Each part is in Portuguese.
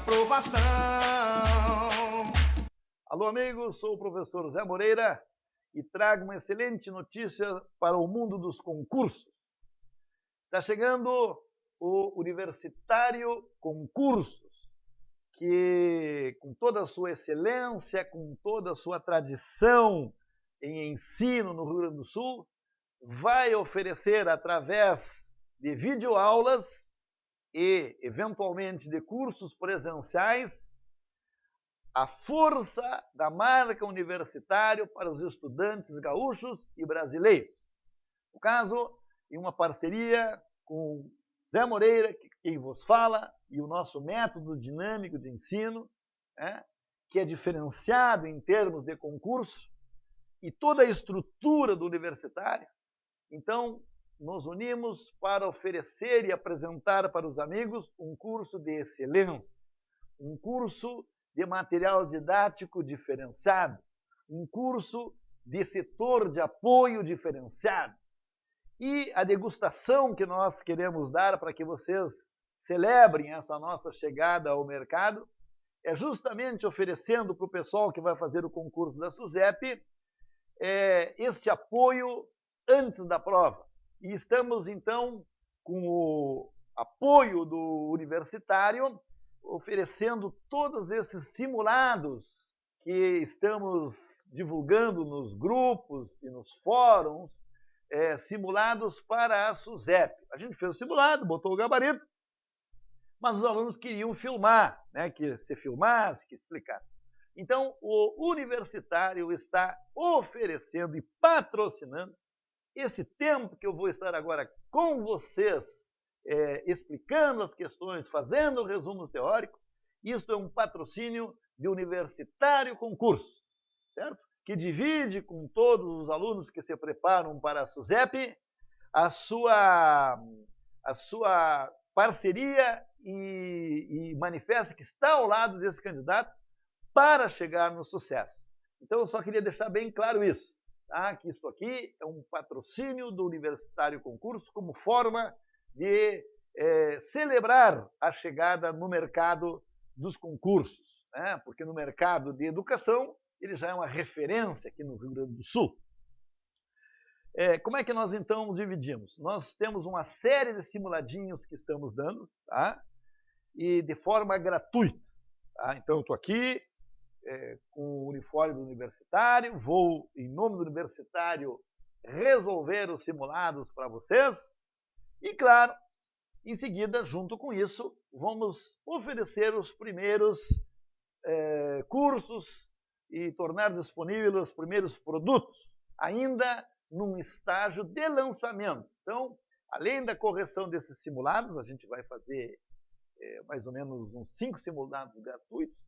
aprovação. Alô, amigos, sou o professor Zé Moreira e trago uma excelente notícia para o mundo dos concursos. Está chegando o Universitário Concursos, que com toda a sua excelência, com toda a sua tradição em ensino no Rio Grande do Sul, vai oferecer através de videoaulas e, eventualmente, de cursos presenciais, a força da marca universitária para os estudantes gaúchos e brasileiros. No caso, em uma parceria com Zé Moreira, quem vos fala, e o nosso método dinâmico de ensino, que é diferenciado em termos de concurso, e toda a estrutura do universitário. Então, nos unimos para oferecer e apresentar para os amigos um curso de excelência, um curso de material didático diferenciado, um curso de setor de apoio diferenciado. E a degustação que nós queremos dar para que vocês celebrem essa nossa chegada ao mercado é justamente oferecendo para o pessoal que vai fazer o concurso da SUSEP este apoio antes da prova. E estamos, então, com o apoio do universitário, oferecendo todos esses simulados que estamos divulgando nos grupos e nos fóruns, simulados para a SUSEP. A gente fez o simulado, botou o gabarito, mas os alunos queriam filmar, que se filmasse, que explicasse. Então, o universitário está oferecendo e patrocinando esse tempo que eu vou estar agora com vocês, explicando as questões, fazendo resumos teóricos. Isto é um patrocínio de Universitário Concurso, certo? Que divide com todos os alunos que se preparam para a SUSEP a sua parceria e manifesta que está ao lado desse candidato para chegar no sucesso. Então, eu só queria deixar bem claro isso, que isso aqui é um patrocínio do Universitário Concurso como forma de celebrar a chegada no mercado dos concursos, porque no mercado de educação ele já é uma referência aqui no Rio Grande do Sul. Como é que nós, então, dividimos? Nós temos uma série de simuladinhos que estamos dando, e de forma gratuita. Então, eu estou aqui com o uniforme do universitário, vou, em nome do universitário, resolver os simulados para vocês. E, claro, em seguida, junto com isso, vamos oferecer os primeiros cursos e tornar disponíveis os primeiros produtos, ainda num estágio de lançamento. Então, além da correção desses simulados, a gente vai fazer mais ou menos uns 5 simulados gratuitos,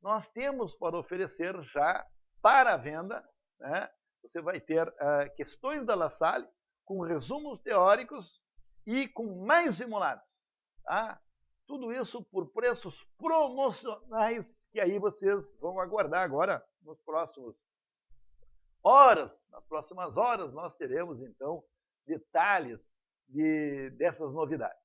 nós temos para oferecer já para a venda, você vai ter questões da La Salle com resumos teóricos e com mais simulados. Tudo isso por preços promocionais que aí vocês vão aguardar agora nas próximas horas nós teremos, então, detalhes dessas novidades.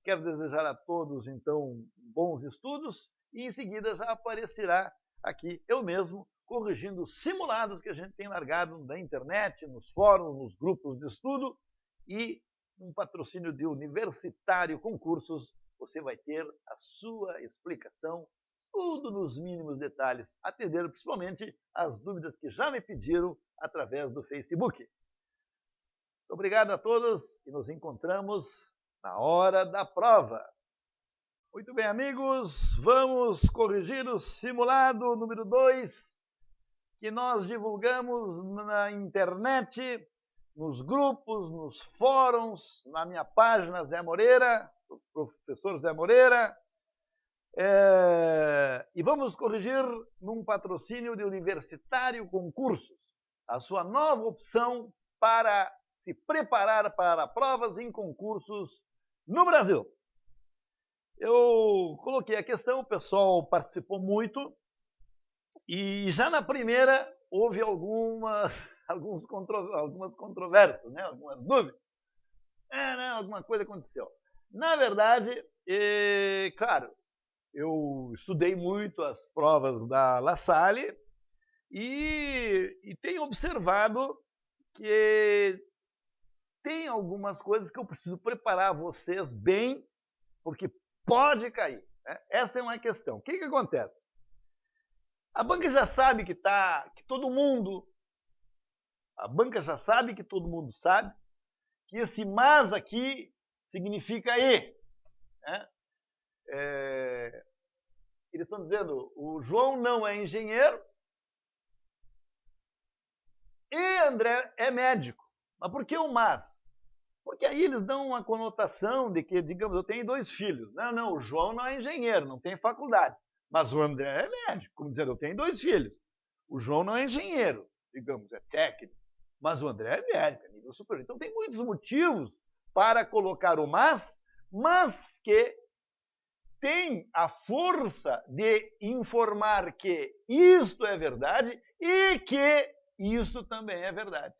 Quero desejar a todos, então, bons estudos e, em seguida, já aparecerá aqui eu mesmo corrigindo os simulados que a gente tem largado na internet, nos fóruns, nos grupos de estudo e um patrocínio de Universitário Concursos, você vai ter a sua explicação, tudo nos mínimos detalhes, atendendo principalmente as dúvidas que já me pediram através do Facebook. Muito obrigado a todos e nos encontramos na hora da prova. Muito bem, amigos, vamos corrigir o simulado número 2, que nós divulgamos na internet, nos grupos, nos fóruns, na minha página Zé Moreira, o professor Zé Moreira, e vamos corrigir num patrocínio de Universitário Concursos, a sua nova opção para se preparar para provas em concursos no Brasil. Eu coloquei a questão, o pessoal participou muito, e já na primeira houve algumas controvérsias, algumas dúvidas. Alguma coisa aconteceu. Na verdade, claro, eu estudei muito as provas da La Salle e tenho observado que tem algumas coisas que eu preciso preparar vocês bem, porque pode cair. Né? Essa é uma questão. O que acontece? A banca já sabe que todo mundo sabe que esse mas aqui significa e. Né? Eles estão dizendo, o João não é engenheiro e André é médico. Mas por que o mas? Porque aí eles dão uma conotação de que, digamos, eu tenho 2 filhos. Não, o João não é engenheiro, não tem faculdade. Mas o André é médico, como dizendo, eu tenho 2 filhos. O João não é engenheiro, digamos, é técnico. Mas o André é médico, é nível superior. Então tem muitos motivos para colocar o mas que tem a força de informar que isto é verdade e que isto também é verdade.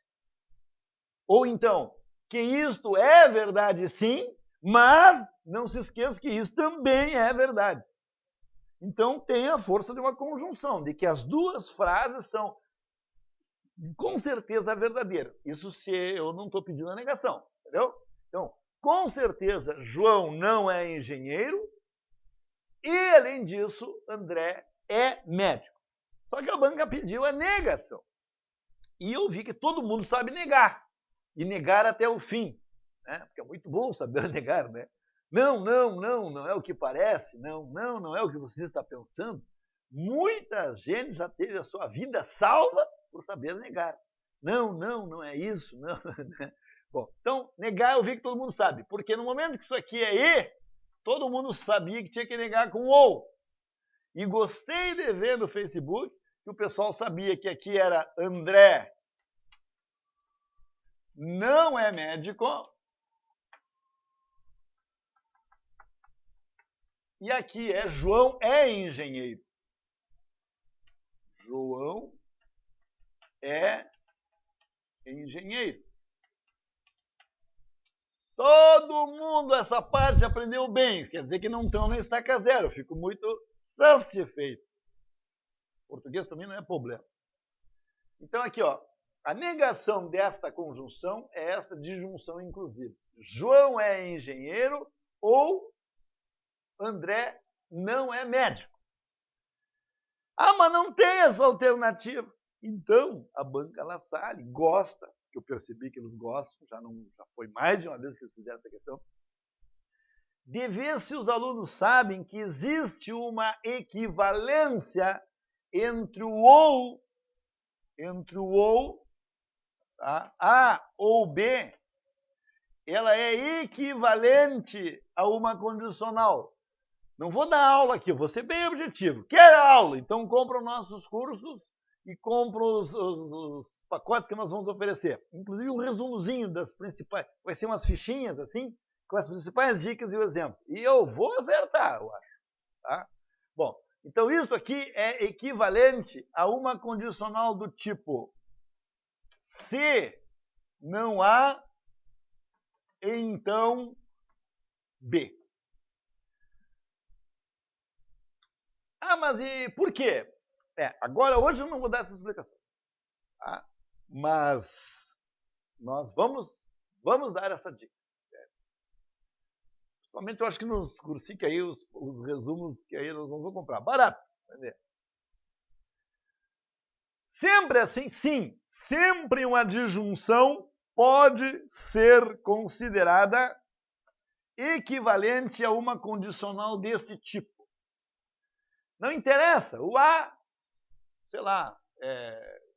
Ou então, que isto é verdade sim, mas não se esqueça que isso também é verdade. Então tem a força de uma conjunção, de que as 2 frases são com certeza verdadeiras. Isso se eu não estou pedindo a negação, entendeu? Então, com certeza, João não é engenheiro e, além disso, André é médico. Só que a banca pediu a negação. E eu vi que todo mundo sabe negar. E negar até o fim. Né? Porque é muito bom saber negar, né? Não é o que parece. Não é o que você está pensando. Muita gente já teve a sua vida salva por saber negar. Não é isso. Não. Bom, então, negar eu vi que todo mundo sabe. Porque no momento que isso aqui é e, todo mundo sabia que tinha que negar com ou. E gostei de ver no Facebook que o pessoal sabia que aqui era André não é médico e aqui é João é engenheiro. João é engenheiro. Todo mundo essa parte aprendeu bem. Quer dizer que não estão na estaca zero. Eu fico muito satisfeito. Português também não é problema. Então aqui, ó, a negação desta conjunção é esta disjunção inclusiva. João é engenheiro ou André não é médico. Ah, mas não tem essa alternativa. Então, a banca La Salle gosta, que eu percebi que eles gostam, já foi mais de uma vez que eles fizeram essa questão, de ver se os alunos sabem que existe uma equivalência entre o ou, tá? A ou B, ela é equivalente a uma condicional. Não vou dar aula aqui, vou ser bem objetivo. Quer aula? Então compra os nossos cursos e compra os pacotes que nós vamos oferecer. Inclusive um resumozinho das principais, vai ser umas fichinhas assim, com as principais dicas e o exemplo. E eu vou acertar, eu acho. Tá? Bom, então isso aqui é equivalente a uma condicional do tipo se não há, então B. Ah, mas e por quê? Agora, hoje eu não vou dar essa explicação. Tá? Mas nós vamos dar essa dica. Principalmente eu acho que nos cursinhos que aí, os resumos que aí nós vamos comprar. Barato. Entendeu? Sempre assim, sim. Sempre uma disjunção pode ser considerada equivalente a uma condicional desse tipo. Não interessa. O A, sei lá,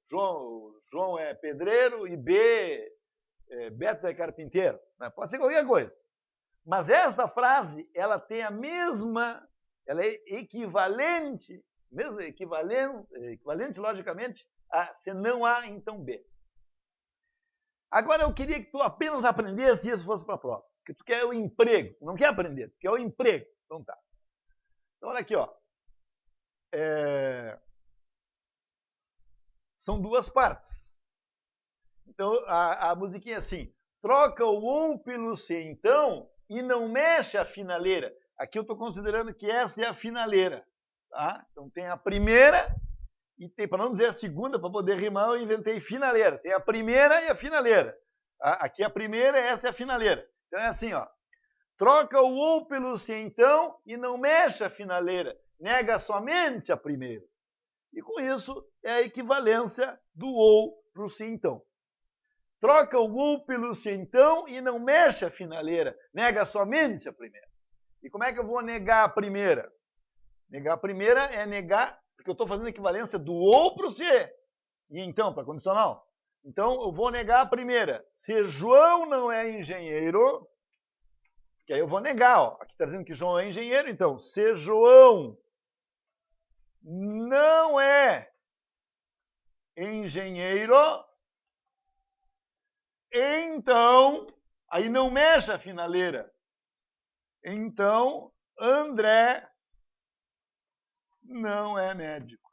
João é pedreiro e B, Beto é carpinteiro. Né? Pode ser qualquer coisa. Mas essa frase, ela tem a mesma, ela é equivalente logicamente, a se não há, então B. Agora eu queria que tu apenas aprendesse e isso fosse para a prova. Porque tu quer o emprego, não quer aprender, tu quer o emprego. Então tá. Então olha aqui, ó. São 2 partes. Então a musiquinha é assim, troca o ou pelo se então e não mexe a finaleira. aqui eu estou considerando que essa é a finaleira. Tá? Então tem a primeira e tem, para não dizer a segunda, para poder rimar, eu inventei finaleira. Tem a primeira e a finaleira. Tá? Aqui a primeira, essa é a finaleira. Então é assim, ó. Troca o ou pelo se então e não mexe a finaleira. Nega somente a primeira. E com isso é a equivalência do ou para o se então. Troca o ou pelo se então e não mexe a finaleira. Nega somente a primeira. E como é que eu vou negar a primeira? Negar a primeira é negar, porque eu estou fazendo a equivalência do ou para o se. E então, para condicional. Então, eu vou negar a primeira. Se João não é engenheiro, que aí eu vou negar. Ó. Aqui está dizendo que João é engenheiro, então, se João não é engenheiro, então, aí não mexe a finaleira. Então, André não é médico.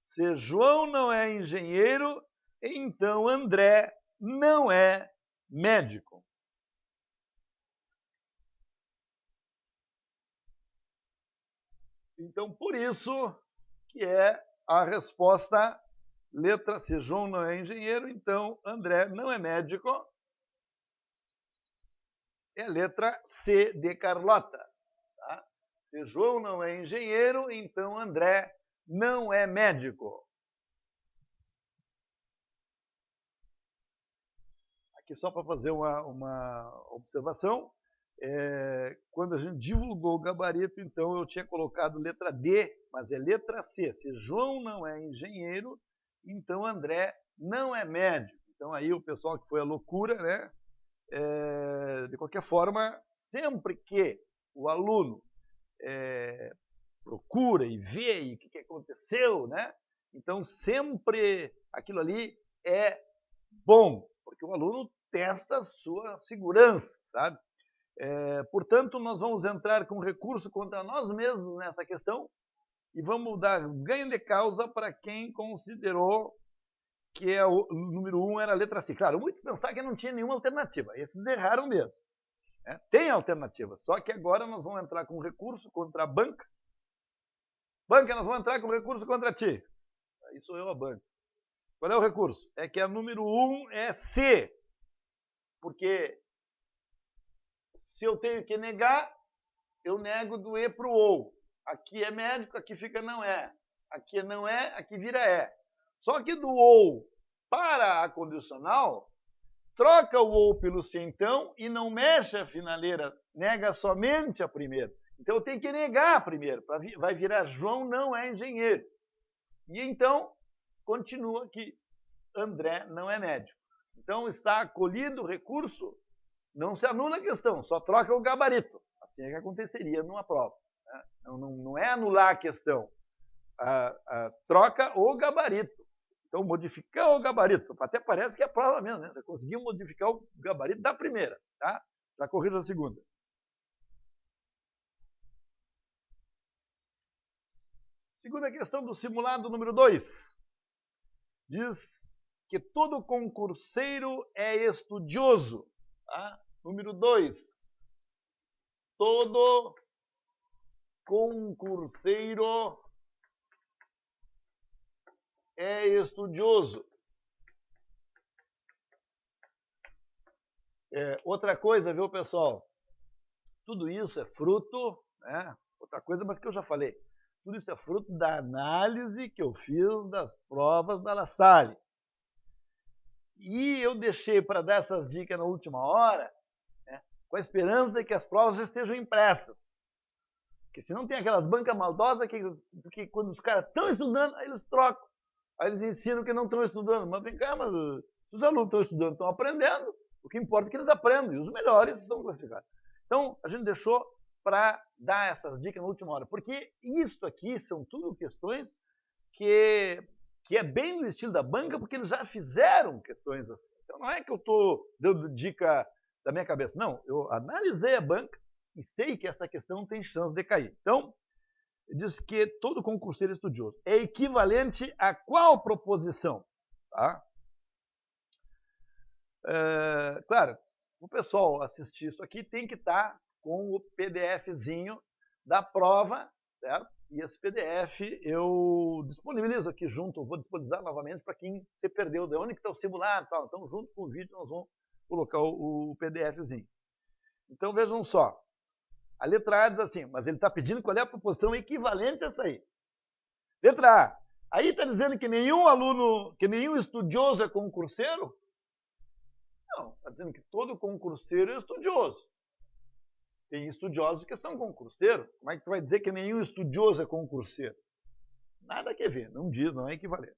Se João não é engenheiro, então André não é médico. Então, por isso que é a resposta letra C. João não é engenheiro, então André não é médico. É a letra C de Carlota. Tá? Se João não é engenheiro, então André não é médico. Aqui só para fazer uma observação. Quando a gente divulgou o gabarito, então eu tinha colocado letra D, mas é letra C. Se João não é engenheiro, então André não é médico. Então aí o pessoal que foi à loucura, né? De qualquer forma, sempre que o aluno procura e vê o que aconteceu, né? Então sempre aquilo ali é bom, porque o aluno testa a sua segurança, sabe? Portanto, nós vamos entrar com recurso contra nós mesmos nessa questão e vamos dar ganho de causa para quem considerou que o número 1 era a letra C. Claro, muitos pensaram que não tinha nenhuma alternativa. Esses erraram mesmo. Tem alternativa, só que agora nós vamos entrar com recurso contra a banca. Banca, nós vamos entrar com recurso contra ti. Aí sou eu a banca. Qual é o recurso? É que a número 1 é C. Porque se eu tenho que negar, eu nego do E para o OU. Aqui é médico, aqui fica não é. Aqui não é, aqui vira é. Só que do OU para a condicional, troca o OU pelo se então e não mexe a finaleira, nega somente a primeira. Então eu tenho que negar a primeira, vai virar João não é engenheiro. E então, continua que André não é médico. Então está acolhido o recurso, não se anula a questão, só troca o gabarito. Assim é que aconteceria numa prova. Né? Não é anular a questão, troca o gabarito. Então, modificar o gabarito, até parece que é a prova mesmo, né? Já conseguiu modificar o gabarito da primeira, tá? Já corrija a segunda. Segunda questão do simulado número 2. Diz que todo concurseiro é estudioso. Tá? Número 2. Todo concurseiro é estudioso. Outra coisa, viu, pessoal? Tudo isso é fruto, né? Outra coisa, mas que eu já falei. Tudo isso é fruto da análise que eu fiz das provas da La Salle. E eu deixei para dar essas dicas na última hora, né, com a esperança de que as provas estejam impressas. Porque senão tem aquelas bancas maldosas que quando os caras estão estudando, aí eles trocam. Aí eles ensinam que não estão estudando. Mas vem cá, mas se os alunos estão estudando, estão aprendendo, o que importa é que eles aprendam, e os melhores são classificados. Então, a gente deixou para dar essas dicas na última hora. Porque isso aqui são tudo questões que é bem no estilo da banca, porque eles já fizeram questões assim. Então, não é que eu estou dando dica da minha cabeça. Não, eu analisei a banca e sei que essa questão tem chance de cair. Então, diz que todo concurseiro estudioso é equivalente a qual proposição? Tá? Claro, o pessoal assistir isso aqui tem que estar com o PDFzinho da prova, certo? E esse PDF eu disponibilizo aqui junto, vou disponibilizar novamente para quem se perdeu, de onde que está o simulado e tal. Então, junto com o vídeo, nós vamos colocar o PDFzinho. Então, vejam só. A letra A diz assim, mas ele está pedindo qual é a proposição equivalente a essa aí. Letra A. Aí está dizendo que nenhum aluno, que nenhum estudioso é concurseiro? Não, está dizendo que todo concurseiro é estudioso. Tem estudiosos que são concurseiros. Como é que tu vai dizer que nenhum estudioso é concurseiro? Nada a ver, não diz, não é equivalente.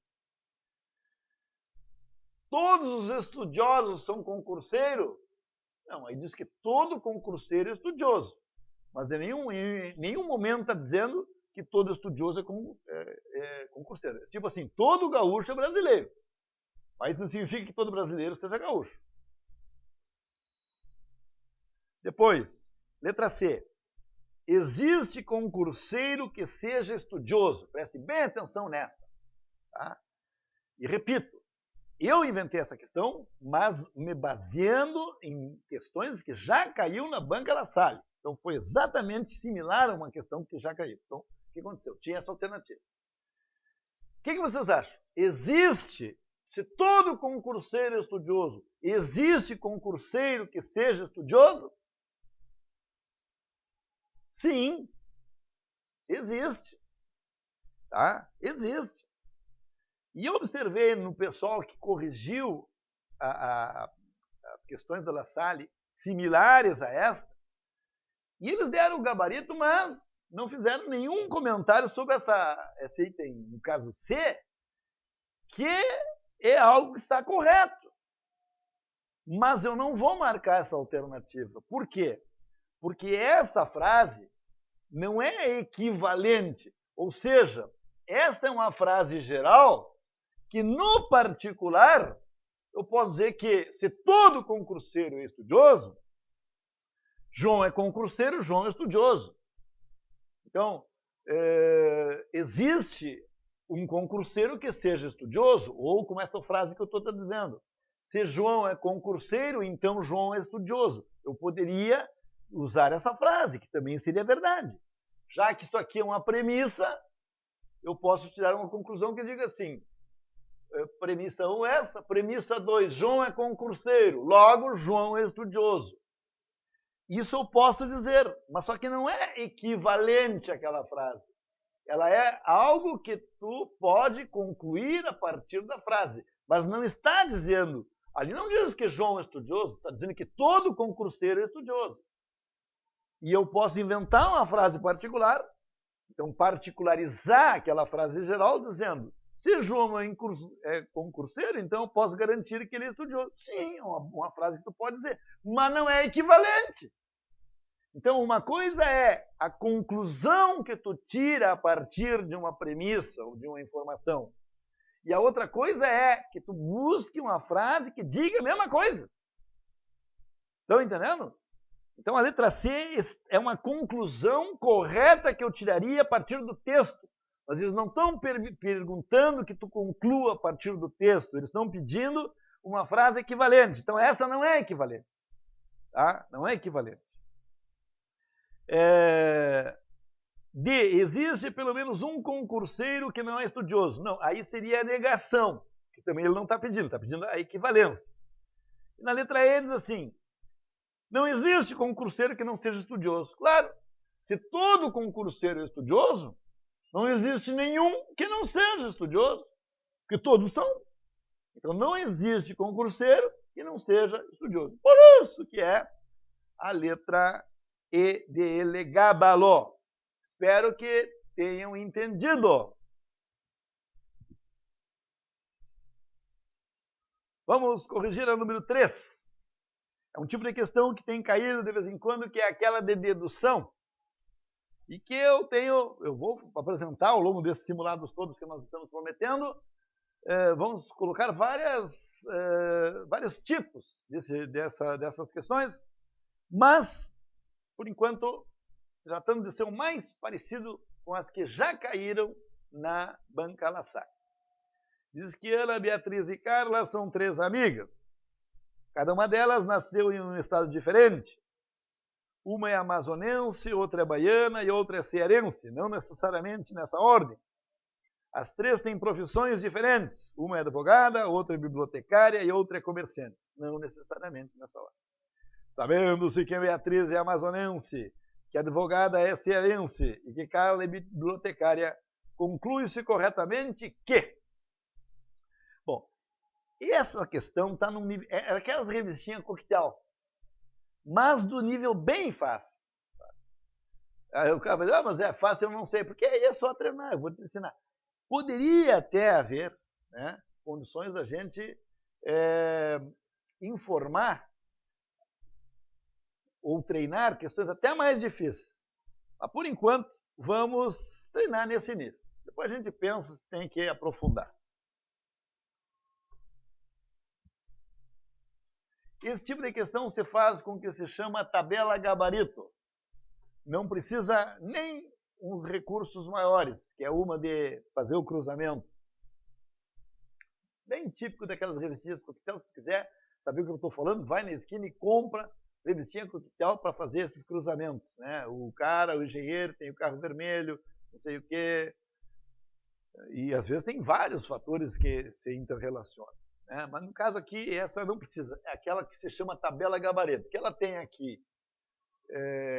Todos os estudiosos são concurseiros? Não, aí diz que todo concurseiro é estudioso. Mas em nenhum momento está dizendo que todo estudioso é concurseiro. É tipo assim, todo gaúcho é brasileiro. Mas não significa que todo brasileiro seja gaúcho. Depois, letra C. Existe concurseiro que seja estudioso. Preste bem atenção nessa. Tá? E repito, eu inventei essa questão, mas me baseando em questões que já caiu na banca La Salle. Então, foi exatamente similar a uma questão que já caiu. Então, o que aconteceu? Tinha essa alternativa. O que vocês acham? Existe, se todo concurseiro é estudioso, existe concurseiro que seja estudioso? Sim, existe. Tá? Existe. E eu observei no pessoal que corrigiu as questões da La Salle similares a esta, e eles deram o gabarito, mas não fizeram nenhum comentário sobre essa item, no caso C, que é algo que está correto. Mas eu não vou marcar essa alternativa. Por quê? Porque essa frase não é equivalente. Ou seja, esta é uma frase geral que, no particular, eu posso dizer que se todo concurseiro é estudioso, João é concurseiro, João é estudioso. Então, existe um concurseiro que seja estudioso, ou como essa frase que eu estou dizendo. Se João é concurseiro, então João é estudioso. Eu poderia usar essa frase, que também seria verdade. Já que isso aqui é uma premissa, eu posso tirar uma conclusão que diga assim, premissa 1 essa, premissa 2, João é concurseiro, logo João é estudioso. Isso eu posso dizer, mas só que não é equivalente àquela frase. Ela é algo que tu pode concluir a partir da frase, mas não está dizendo, ali não diz que João é estudioso, está dizendo que todo concurseiro é estudioso. E eu posso inventar uma frase particular, então particularizar aquela frase geral, dizendo, se João é concurseiro, então eu posso garantir que ele é estudioso. Sim, é uma frase que tu pode dizer, mas não é equivalente. Então, uma coisa é a conclusão que tu tira a partir de uma premissa ou de uma informação. E a outra coisa é que tu busque uma frase que diga a mesma coisa. Estão entendendo? Então, a letra C é uma conclusão correta que eu tiraria a partir do texto. Mas eles não estão perguntando que tu conclua a partir do texto. Eles estão pedindo uma frase equivalente. Então, essa não é equivalente. Tá? Não é equivalente. D. Existe pelo menos um concurseiro que não é estudioso. Não, aí seria a negação, que também ele não está pedindo a equivalência. E na letra E diz assim, não existe concurseiro que não seja estudioso. Claro, se todo concurseiro é estudioso, não existe nenhum que não seja estudioso, porque todos são. Então não existe concurseiro que não seja estudioso. Por isso que é a letra E de Elegábalo. Espero que tenham entendido. Vamos corrigir a número 3. É um tipo de questão que tem caído de vez em quando, que é aquela de dedução. E que eu vou apresentar ao longo desses simulados todos que nós estamos prometendo. Vamos colocar vários tipos dessas questões, mas, por enquanto, tratando de ser o mais parecido com as que já caíram na banca La Salle. Diz que Ana, Beatriz e Carla são 3 amigas. Cada uma delas nasceu em um estado diferente. Uma é amazonense, outra é baiana e outra é cearense, não necessariamente nessa ordem. As três têm profissões diferentes. Uma é advogada, outra é bibliotecária e outra é comerciante. Não necessariamente nessa ordem. Sabendo-se que Beatriz é amazonense, que a advogada é cearense e que Carla é bibliotecária, conclui-se corretamente que... Bom, e essa questão está num nível... É aquelas revistinhas coquetel, mas do nível bem fácil. Aí o cara vai dizer, mas é fácil, eu não sei, porque aí é só treinar, eu vou te ensinar. Poderia até haver, né, condições da gente informar ou treinar questões até mais difíceis. Mas, por enquanto, vamos treinar nesse nível. Depois a gente pensa se tem que aprofundar. Esse tipo de questão se faz com o que se chama tabela gabarito. Não precisa nem uns recursos maiores, que é uma de fazer o cruzamento. Bem típico daquelas revistinhas coquetel. Se quiser saber o que eu estou falando, vai na esquina e compra revistinha coquetel para fazer esses cruzamentos, né? O engenheiro tem o carro vermelho, não sei o quê. E às vezes tem vários fatores que se interrelacionam, né? Mas no caso aqui, essa não precisa. É aquela que se chama tabela gabarito, que ela tem aqui.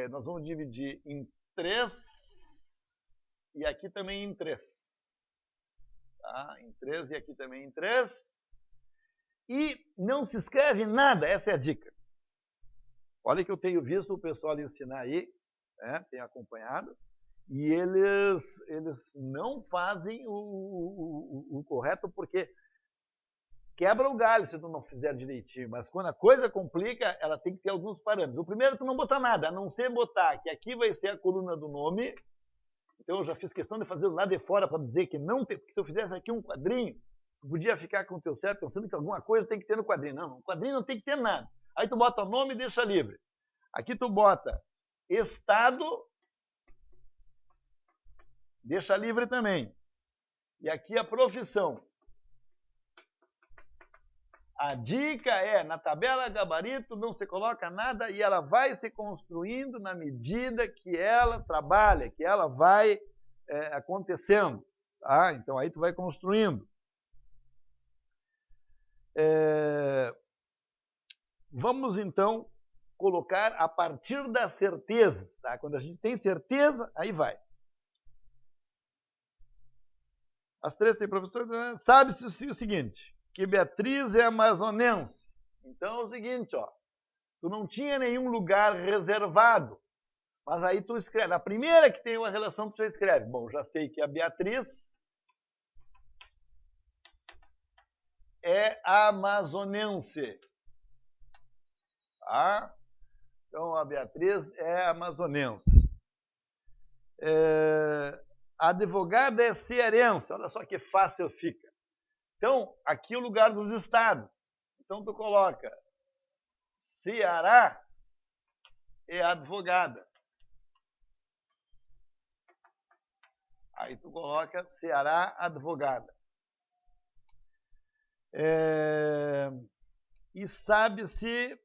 Nós vamos dividir em 3 e aqui também em 3. Tá? Em 3 e aqui também em 3. E não se escreve nada, essa é a dica. Olha que eu tenho visto o pessoal ensinar aí, né? Tenho acompanhado, e eles não fazem o correto porque quebra o galho se tu não fizer direitinho, mas quando a coisa complica, ela tem que ter alguns parâmetros. O primeiro, tu não botar nada, a não ser botar que aqui vai ser a coluna do nome. Então eu já fiz questão de fazer lá de fora para dizer que não tem, porque se eu fizesse aqui um quadrinho, tu podia ficar com o teu cérebro pensando que alguma coisa tem que ter no quadrinho. Não, no quadrinho não tem que ter nada. Aí tu bota o nome e deixa livre. Aqui tu bota estado, deixa livre também. E aqui a profissão. A dica é, na tabela gabarito não se coloca nada e ela vai se construindo na medida que ela trabalha, que ela vai acontecendo. Tá? Então aí tu vai construindo. Vamos então colocar a partir das certezas. Tá? Quando a gente tem certeza, aí vai. As três têm profissões. Sabe-se o seguinte, que Beatriz é amazonense. Então é o seguinte, ó, tu não tinha nenhum lugar reservado, mas aí tu escreve. A primeira que tem uma relação, tu já escreve. Bom, já sei que a Beatriz é amazonense. Tá? Então, a Beatriz é amazonense. A advogada é cearense. Olha só que fácil fica. Então, aqui é o lugar dos estados. Então, tu coloca Ceará é advogada. Aí tu coloca Ceará advogada. E sabe-se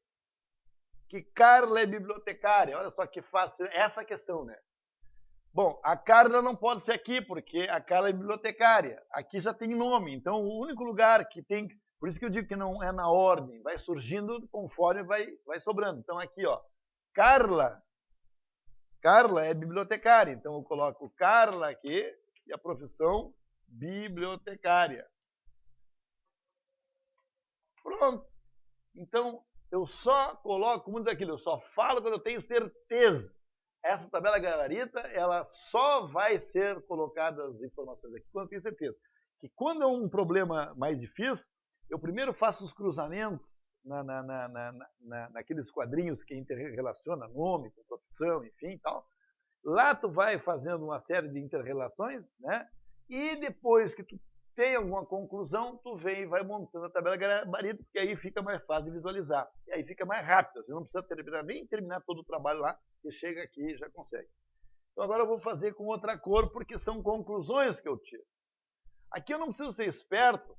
que Carla é bibliotecária. Olha só que fácil essa questão, né? Bom, a Carla não pode ser aqui, porque a Carla é bibliotecária. Aqui já tem nome, então o único lugar que tem... Por isso que eu digo que não é na ordem, vai surgindo conforme vai sobrando. Então aqui, ó, Carla é bibliotecária. Então eu coloco Carla aqui e a profissão bibliotecária. Pronto. Então eu só coloco, como diz aquilo, eu só falo quando eu tenho certeza. Essa tabela gabarita, ela só vai ser colocada as informações aqui quando eu tenho certeza. Que quando é um problema mais difícil, eu primeiro faço os cruzamentos naqueles quadrinhos que interrelaciona nome com profissão, enfim, tal. Lá tu vai fazendo uma série de interrelações, né? E depois que tu tem alguma conclusão, tu vem e vai montando a tabela gabarito, porque aí fica mais fácil de visualizar. E aí fica mais rápido. Você não precisa nem terminar todo o trabalho lá, você chega aqui e já consegue. Então agora eu vou fazer com outra cor, porque são conclusões que eu tiro. Aqui eu não preciso ser esperto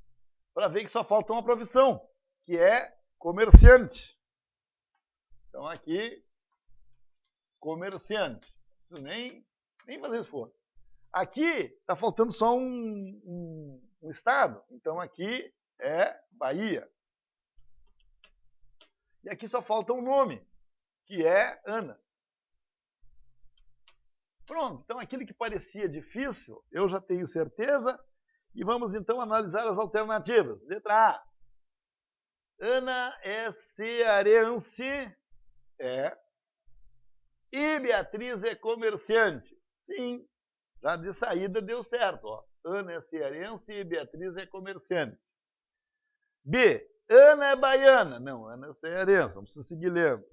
para ver que só falta uma profissão, que é comerciante. Então, aqui, comerciante. Não preciso nem fazer esforço. Aqui está faltando só um estado. Então, aqui é Bahia. E aqui só falta um nome, que é Ana. Pronto. Então, aquilo que parecia difícil, eu já tenho certeza. E vamos, então, analisar as alternativas. Letra A. Ana é cearense. E Beatriz é comerciante. Sim, já de saída deu certo. Ó. Ana é cearense e Beatriz é comerciante. B. Ana é baiana. Não, Ana é cearense. Não preciso seguir lendo.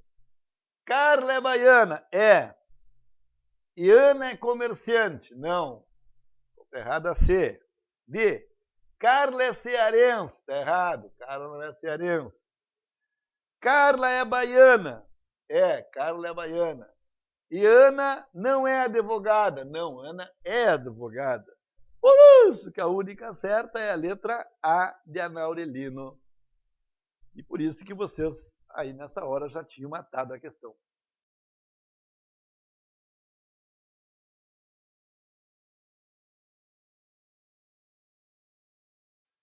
Carla é baiana. É. E Ana é comerciante. Não. Está errada a C. D. Carla é cearense. Está errado. Carla não é cearense. Carla é baiana. É, Carla é baiana. E Ana não é advogada. Não, Ana é advogada. Por isso que a única certa é a letra A de Ana Aurelino. E por isso que vocês aí nessa hora já tinham matado a questão.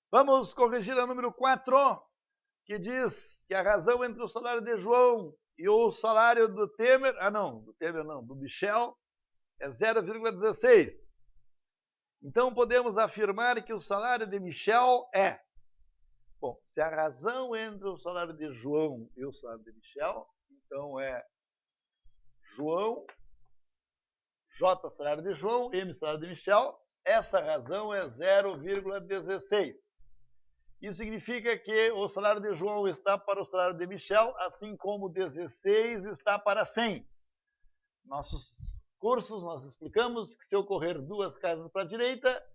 Vamos corrigir a número 4, que diz que a razão entre o salário de João e o salário do Temer, do Michel, é 0,16. Então, podemos afirmar que o salário de Michel é... Bom, se a razão entre o salário de João e o salário de Michel, então é João, J salário de João, M salário de Michel, essa razão é 0,16. Isso significa que o salário de João está para o salário de Michel, assim como 16 está para 100. Nossos cursos, nós explicamos que se eu correr 2 casas para a direita,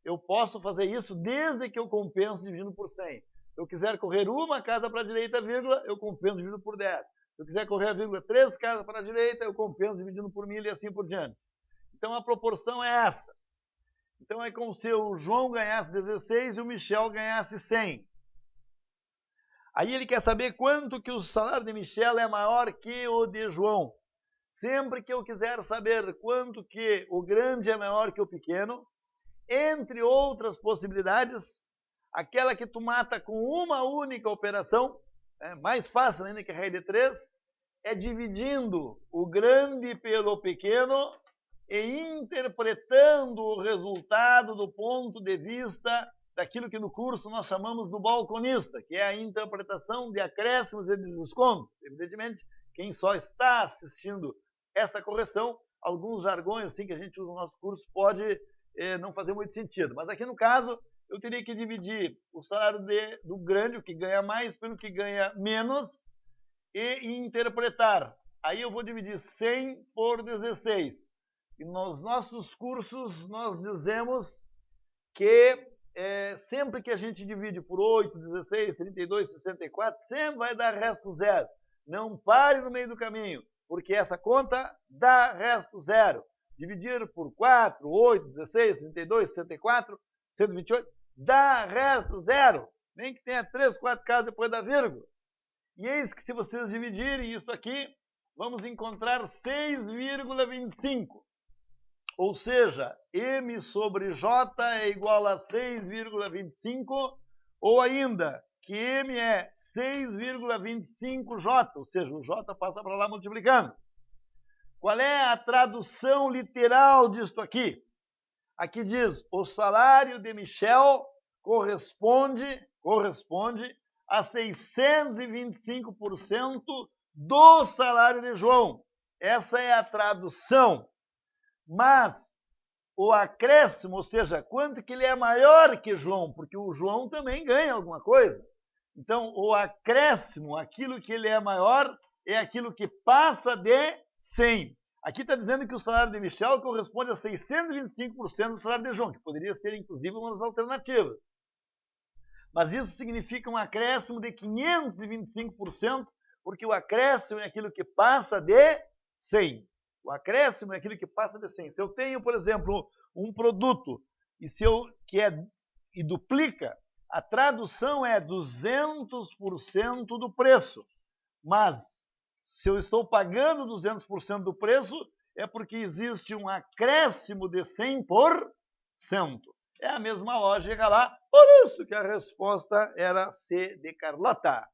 eu posso fazer isso desde que eu compense dividindo por 100. Se eu quiser correr 1 casa para a direita, vírgula, eu compenso dividindo por 10. Se eu quiser correr, vírgula, 3 casas para a direita, eu compenso dividindo por 1000 e assim por diante. Então, a proporção é essa. Então, é como se o João ganhasse 16 e o Michel ganhasse 100. Aí ele quer saber quanto que o salário de Michel é maior que o de João. Sempre que eu quiser saber quanto que o grande é maior que o pequeno, entre outras possibilidades, aquela que tu mata com uma única operação, mais fácil ainda que a regra de 3, é dividindo o grande pelo pequeno e interpretando o resultado do ponto de vista daquilo que no curso nós chamamos do balconista, que é a interpretação de acréscimos e de descontos. Evidentemente, quem só está assistindo esta correção, alguns jargões assim que a gente usa no nosso curso pode não fazer muito sentido. Mas aqui no caso, eu teria que dividir o salário do grande, o que ganha mais, pelo que ganha menos, e interpretar. Aí eu vou dividir 100 por 16. E nos nossos cursos nós dizemos que sempre que a gente divide por 8, 16, 32, 64, sempre vai dar resto zero. Não pare no meio do caminho, porque essa conta dá resto zero. Dividir por 4, 8, 16, 32, 64, 128, dá resto zero. Nem que tenha 3, 4 casas depois da vírgula. E eis que se vocês dividirem isso aqui, vamos encontrar 6,25. Ou seja, M sobre J é igual a 6,25, ou ainda que M é 6,25J, ou seja, o J passa para lá multiplicando. Qual é a tradução literal disto aqui? Aqui diz, o salário de Michel corresponde a 625% do salário de João. Essa é a tradução. Mas o acréscimo, ou seja, quanto que ele é maior que João, porque o João também ganha alguma coisa. Então, o acréscimo, aquilo que ele é maior, é aquilo que passa de 100. Aqui está dizendo que o salário de Michel corresponde a 625% do salário de João, que poderia ser, inclusive, uma das alternativas. Mas isso significa um acréscimo de 525%, porque o acréscimo é aquilo que passa de 100. O acréscimo é aquilo que passa de 100. Se eu tenho, por exemplo, um produto e duplica, A tradução é 200% do preço. Mas, se eu estou pagando 200% do preço, é porque existe um acréscimo de 100%. É a mesma lógica lá, por isso que a resposta era C de Carlota.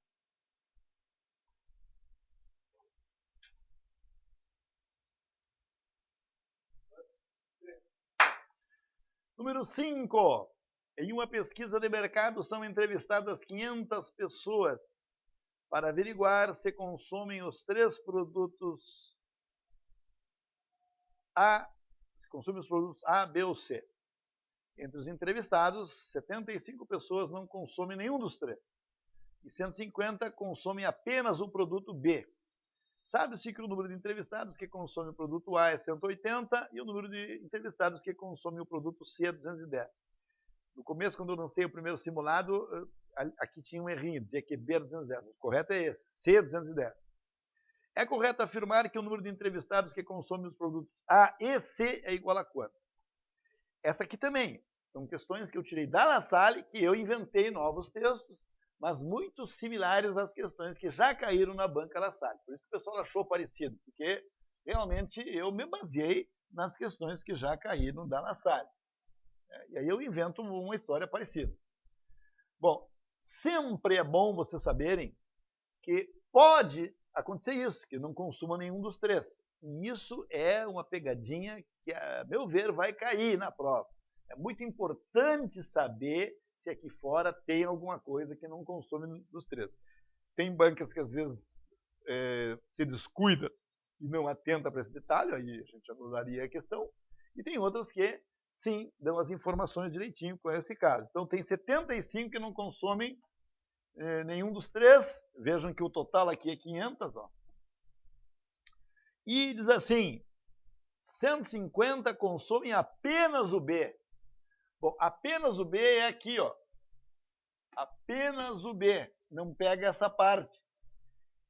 Número 5. Em uma pesquisa de mercado são entrevistadas 500 pessoas para averiguar se consomem os 3 produtos A, se consomem os produtos A, B ou C. Entre os entrevistados, 75 pessoas não consomem nenhum dos 3. E 150 consomem apenas o produto B. Sabe-se que o número de entrevistados que consomem o produto A é 180 e o número de entrevistados que consomem o produto C é 210. No começo, quando eu lancei o primeiro simulado, aqui tinha um errinho, dizia que B é 210. O correto é esse, C é 210. É correto afirmar que o número de entrevistados que consomem os produtos A e C é igual a quanto? Essa aqui também. São questões que eu tirei da La Salle, que eu inventei novos textos, mas muito similares às questões que já caíram na banca La Salle. Por isso que o pessoal achou parecido, porque realmente eu me baseei nas questões que já caíram da La Salle. E aí eu invento uma história parecida. Bom, sempre é bom vocês saberem que pode acontecer isso, que não consuma nenhum dos 3. E isso é uma pegadinha que, a meu ver, vai cair na prova. É muito importante saber se aqui fora tem alguma coisa que não consome dos 3. Tem bancas que às vezes se descuida e não atenta para esse detalhe, aí a gente anularia a questão. E tem outras que, sim, dão as informações direitinho com esse caso. Então tem 75 que não consomem nenhum dos 3. Vejam que o total aqui é 500. Ó. E diz assim, 150 consomem apenas o B. Bom, apenas o B é aqui, ó. Apenas o B. Não pega essa parte.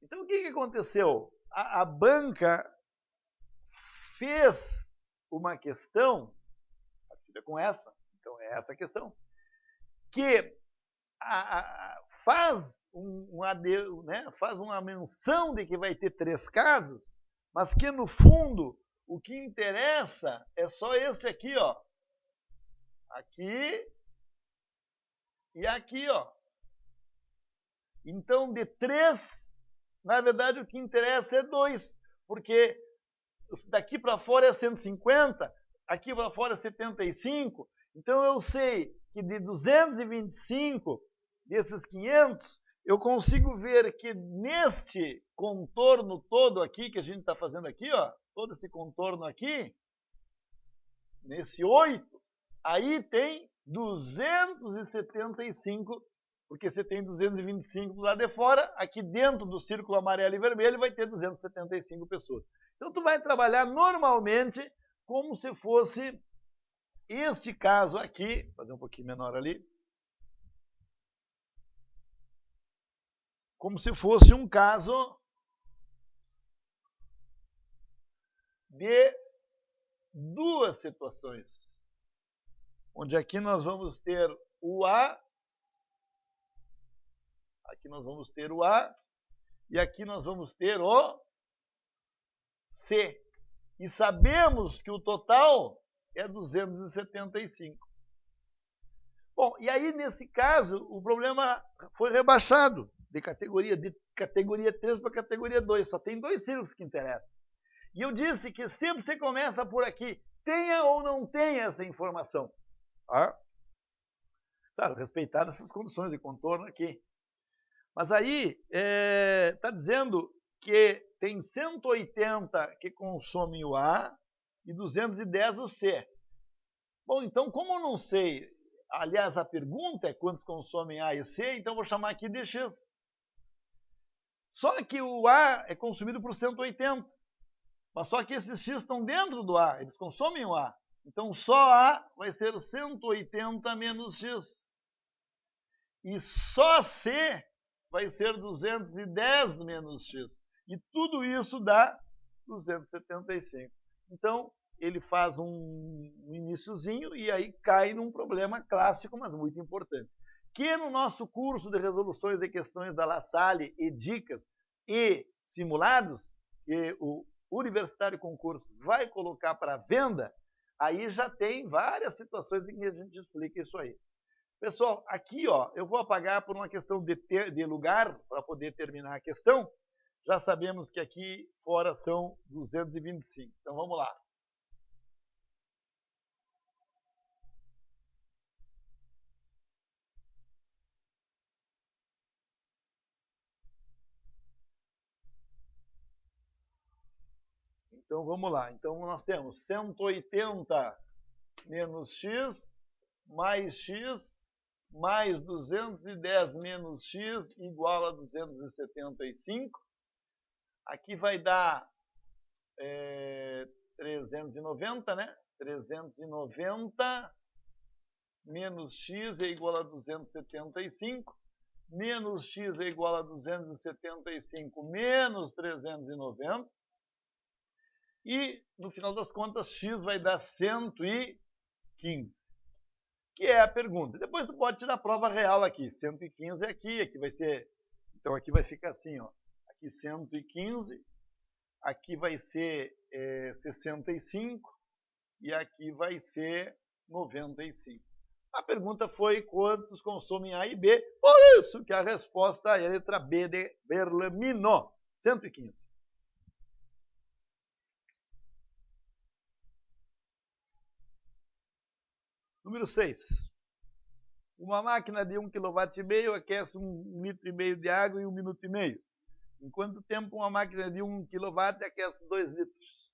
Então, o que aconteceu? A banca fez uma questão, parecida com essa, então é essa a questão, que faz uma menção de que vai ter 3 casos, mas que, no fundo, o que interessa é só esse aqui, ó. Aqui e aqui, ó. Então, de 3, na verdade, o que interessa é 2, porque daqui para fora é 150, aqui para fora é 75. Então, eu sei que de 225 desses 500, eu consigo ver que neste contorno todo aqui, que a gente está fazendo aqui, ó, todo esse contorno aqui, nesse 8, aí tem 275, porque você tem 225 do lado de fora, aqui dentro do círculo amarelo e vermelho vai ter 275 pessoas. Então, tu vai trabalhar normalmente como se fosse este caso aqui, vou fazer um pouquinho menor ali, como se fosse um caso de 2 situações. Onde aqui nós vamos ter o A, aqui nós vamos ter o A, e aqui nós vamos ter o C. E sabemos que o total é 275. Bom, e aí nesse caso, o problema foi rebaixado de categoria 3 para categoria 2. Só tem 2 círculos que interessam. E eu disse que sempre você começa por aqui, tenha ou não tenha essa informação. Tá? Claro, respeitar essas condições de contorno aqui. Mas aí está dizendo que tem 180 que consomem o A e 210 o C. Bom, então, como eu não sei, aliás, a pergunta é quantos consomem A e C, então eu vou chamar aqui de X. Só que o A é consumido por 180. Mas só que esses X estão dentro do A, eles consomem o A. Então, só A vai ser 180 menos X. E só C vai ser 210 menos X. E tudo isso dá 275. Então, ele faz um iniciozinho e aí cai num problema clássico, mas muito importante. que no nosso curso de resoluções de questões da La Salle e dicas e simulados, que o Universitário Concurso vai colocar para venda, aí já tem várias situações em que a gente explica isso aí. Pessoal, aqui ó, eu vou apagar por uma questão de lugar, para poder terminar a questão. Já sabemos que aqui fora são 225. Então vamos lá. Então vamos lá. Então nós temos 180 menos x mais 210 menos x igual a 275. Aqui vai dar 390, né? 390 menos x é igual a 275. Menos x é igual a 275 menos 390. E, no final das contas, x vai dar 115. Que é a pergunta. Depois tu pode tirar a prova real aqui. 115 é aqui, aqui vai ser... Então, aqui vai ficar assim, ó. Aqui 115, aqui vai ser 65 e aqui vai ser 95. A pergunta foi quantos consomem A e B, por isso que a resposta é a letra B de Berlamino, 115. Número 6. Uma máquina de 1,5 kW aquece 1,5 litro de água em 1 minuto e meio. Em quanto tempo uma máquina de 1 kW aquece 2 litros?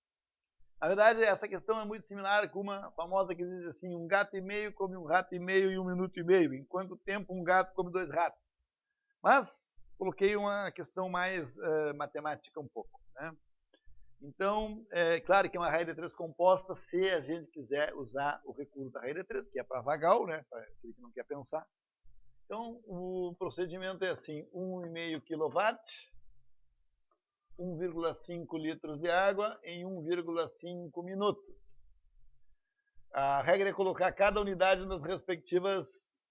Na verdade, essa questão é muito similar com uma famosa que diz assim, um gato e meio come um rato e meio em 1 minuto e meio. Em quanto tempo um gato come 2 ratos? Mas coloquei uma questão mais matemática um pouco, né? Então, é claro que é uma raiz de 3 composta, se a gente quiser usar o recurso da raiz de 3, que é para vagal, né? Para aquele que não quer pensar. Então, o procedimento é assim, 1,5 kW, 1,5 litros de água em 1,5 minutos. A regra é colocar cada unidade nas respectivas.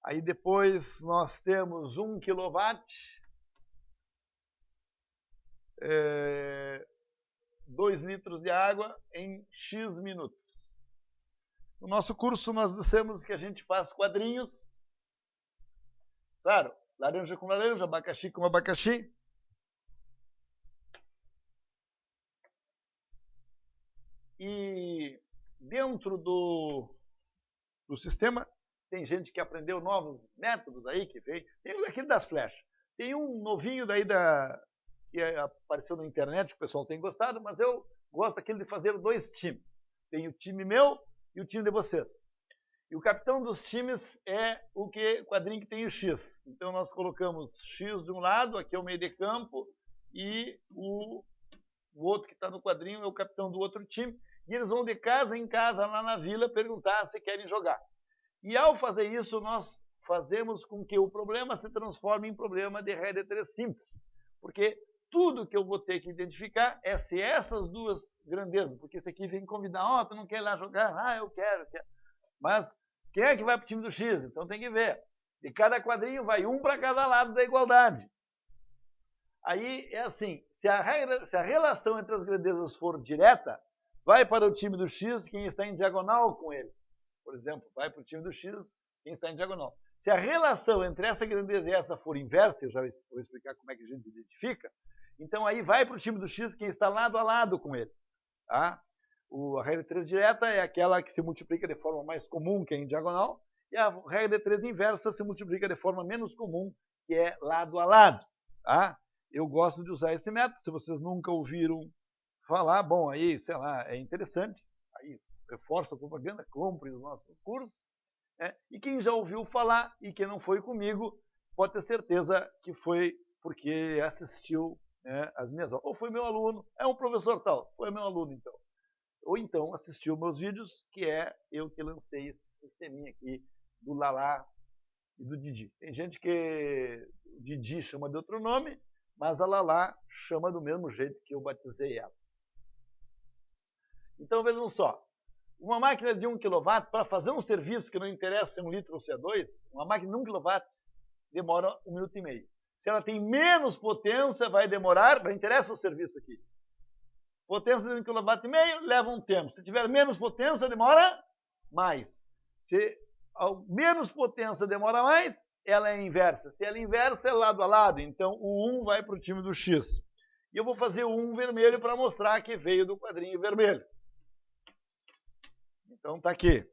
Aí depois nós temos 1 kW, 2 litros de água em X minutos. No nosso curso nós dissemos que a gente faz quadrinhos. Claro, laranja com laranja, abacaxi com abacaxi. E dentro do sistema, tem gente que aprendeu novos métodos aí, que veio. Tem aquele das flechas. Tem um novinho daí que apareceu na internet, que o pessoal tem gostado, mas eu gosto daquele de fazer 2 times. Tem o time meu e o time de vocês. E o capitão dos times é o quadrinho que tem o X. Então nós colocamos X de um lado, aqui é o meio de campo, e o outro que está no quadrinho é o capitão do outro time. E eles vão de casa em casa lá na vila perguntar se querem jogar. E ao fazer isso, nós fazemos com que o problema se transforme em problema de regra de 3 simples. Porque tudo que eu vou ter que identificar é se essas duas grandezas, porque esse aqui vem convidar, tu não quer ir lá jogar? Eu quero. Mas quem é que vai para o time do X? Então tem que ver. De cada quadrinho vai um para cada lado da igualdade. Aí é assim, se a relação entre as grandezas for direta, vai para o time do X quem está em diagonal com ele. Por exemplo, vai para o time do X quem está em diagonal. Se a relação entre essa grandeza e essa for inversa, eu já vou explicar como é que a gente identifica, então aí vai para o time do X quem está lado a lado com ele. Tá? A regra de 3 direta é aquela que se multiplica de forma mais comum, que é em diagonal, e a regra de 3 inversa se multiplica de forma menos comum, que é lado a lado. Tá? Eu gosto de usar esse método. Se vocês nunca ouviram falar, bom, aí, sei lá, é interessante. Aí reforça a propaganda, compre os nossos cursos. E quem já ouviu falar e quem não foi comigo, pode ter certeza que foi porque assistiu as minhas aulas. Ou foi meu aluno, é um professor tal, foi meu aluno então. Ou então assistiu meus vídeos, que é eu que lancei esse sisteminha aqui do Lala e do Didi. Tem gente que o Didi chama de outro nome, mas a Lala chama do mesmo jeito que eu batizei ela. Então vejam só, Uma máquina de 1 kW, para fazer um serviço que não interessa se é 1 litro ou se é 2, uma máquina de 1 kW demora 1 minuto e meio. Se ela tem menos potência, vai demorar, não interessa o serviço aqui. Potência de 1 kW e meio leva um tempo. Se tiver menos potência, demora mais. Se menos potência demora mais, ela é inversa. Se ela é inversa, é lado a lado. Então, o 1 vai para o time do X. E eu vou fazer o 1 vermelho para mostrar que veio do quadrinho vermelho. Então, está aqui.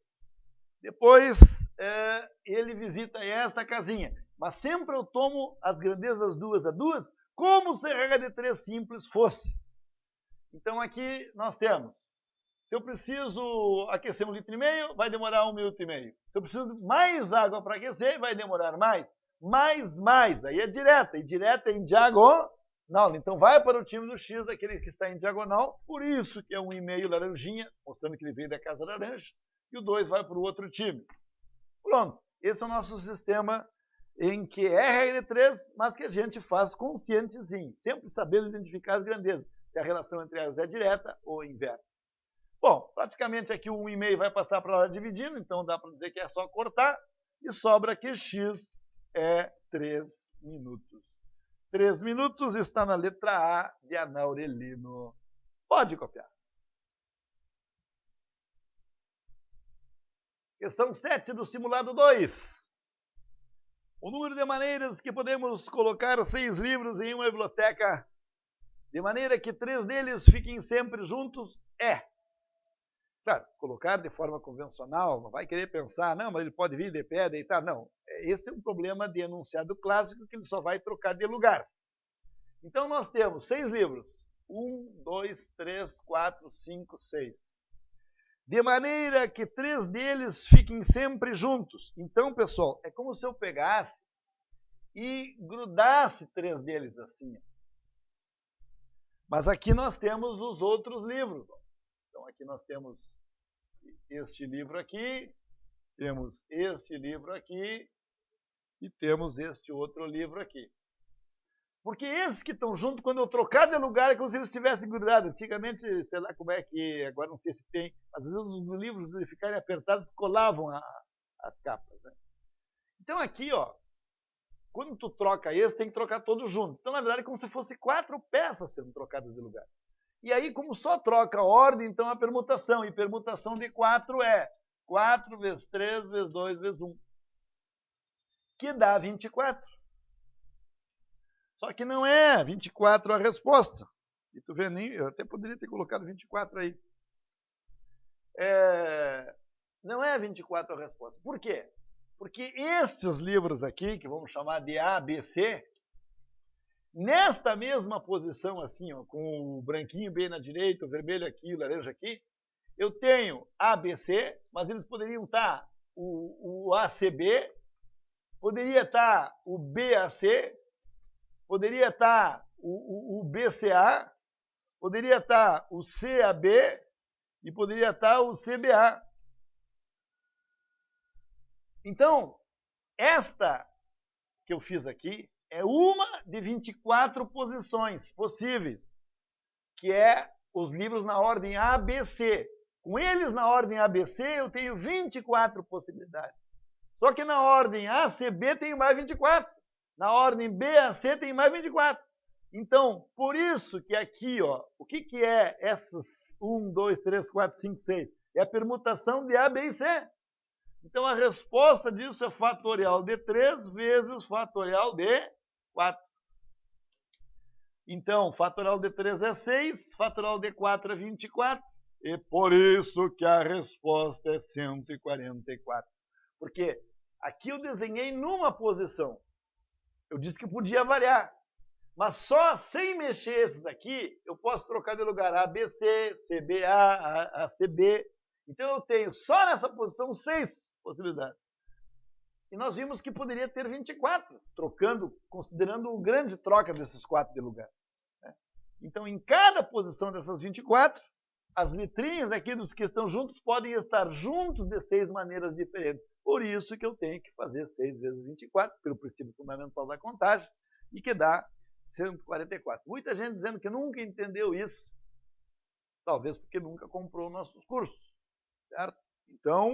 Depois, ele visita esta casinha. Mas sempre eu tomo as grandezas 2 a 2, como se a regra de 3 simples fosse. Então, aqui nós temos. Se eu preciso aquecer 1,5 litro, vai demorar 1 minuto e meio. Se eu preciso de mais água para aquecer, vai demorar mais. Mais. Aí é direta. E direta é em diagonal. Então vai para o time do X, aquele que está em diagonal. Por isso que é 1,5 laranjinha, mostrando que ele veio da casa laranja. E o 2 vai para o outro time. Pronto. Esse é o nosso sistema em que é regra de 3, mas que a gente faz conscientezinho. Sempre sabendo identificar as grandezas. Se a relação entre elas é direta ou inversa. Bom, praticamente aqui o 1,5 vai passar para lá dividindo, então dá para dizer que é só cortar, e sobra que x é 3 minutos. 3 minutos está na letra A de Ana Aurelino. Pode copiar. Questão 7 do simulado 2. O número de maneiras que podemos colocar 6 livros em uma biblioteca, de maneira que 3 deles fiquem sempre juntos, é... Claro, colocar de forma convencional, não vai querer pensar, não, mas ele pode vir de pé, deitar, não. Esse é um problema de enunciado clássico que ele só vai trocar de lugar. Então nós temos 6 livros. 1, 2, 3, 4, 5, 6. De maneira que 3 deles fiquem sempre juntos. Então, pessoal, é como se eu pegasse e grudasse 3 deles assim. Mas aqui nós temos os outros livros. Então, aqui nós temos este livro aqui, temos este livro aqui e temos este outro livro aqui. Porque esses que estão juntos, quando eu trocar de lugar, é como se eles estivessem grudados. Antigamente, sei lá como é que, agora não sei se tem, às vezes os livros, de ficarem apertados, colavam as capas. Né? Então, aqui, ó, quando tu troca esse, tem que trocar todos juntos. Então, na verdade, é como se fosse 4 peças sendo trocadas de lugar. E aí, como só troca a ordem, então a permutação. E permutação de 4 é 4 vezes 3 vezes 2 vezes 1. Que dá 24. Só que não é 24 a resposta. E tu vê, eu até poderia ter colocado 24 aí. Não é 24 a resposta. Por quê? Porque estes livros aqui, que vamos chamar de A, B, C... Nesta mesma posição, assim, ó, com o branquinho bem na direita, o vermelho aqui, o laranja aqui, eu tenho ABC, mas eles poderiam estar o ACB, poderia estar o BAC, poderia estar o BCA, poderia estar o CAB e poderia estar o CBA. Então, esta que eu fiz aqui, é uma de 24 posições possíveis, que é os livros na ordem ABC. Com eles na ordem ABC, eu tenho 24 possibilidades. Só que na ordem ACB tem mais 24. Na ordem BAC tem mais 24. Então, por isso que aqui, ó, o que é essas 1, 2, 3, 4, 5, 6? É a permutação de A, B e C. Então, a resposta disso é fatorial de 3 vezes fatorial de 4. Então, fatorial de 3 é 6, fatorial de 4 é 24, e por isso que a resposta é 144. Porque aqui eu desenhei numa posição. Eu disse que podia variar. Mas só sem mexer esses aqui, eu posso trocar de lugar ABC, CBA, ACB. Então eu tenho só nessa posição 6 possibilidades. E nós vimos que poderia ter 24, trocando, considerando o grande troca desses 4 de lugar. Né? Então, em cada posição dessas 24, as letrinhas aqui dos que estão juntos podem estar juntos de 6 maneiras diferentes. Por isso que eu tenho que fazer 6 vezes 24, pelo princípio fundamental da contagem, e que dá 144. Muita gente dizendo que nunca entendeu isso, talvez porque nunca comprou nossos cursos. certo? Então,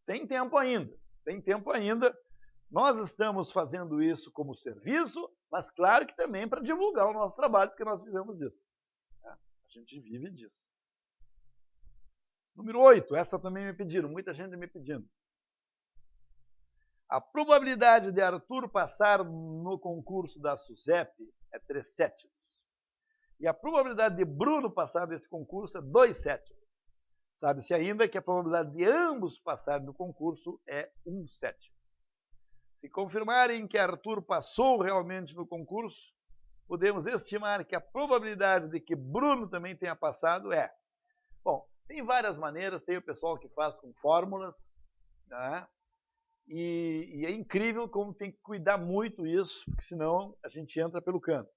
tem tempo ainda, Nós estamos fazendo isso como serviço, mas claro que também para divulgar o nosso trabalho, porque nós vivemos disso. Né? A gente vive disso. Número 8, essa também me pediram, muita gente me pedindo. A probabilidade de Arthur passar no concurso da SUSEP é 3/7. E a probabilidade de Bruno passar nesse concurso é 2/7. Sabe-se ainda que a probabilidade de ambos passarem no concurso é 1/7. Se confirmarem que Arthur passou realmente no concurso, podemos estimar que a probabilidade de que Bruno também tenha passado é... Bom, tem várias maneiras, tem o pessoal que faz com fórmulas, né? E é incrível como tem que cuidar muito isso, porque senão a gente entra pelo canto.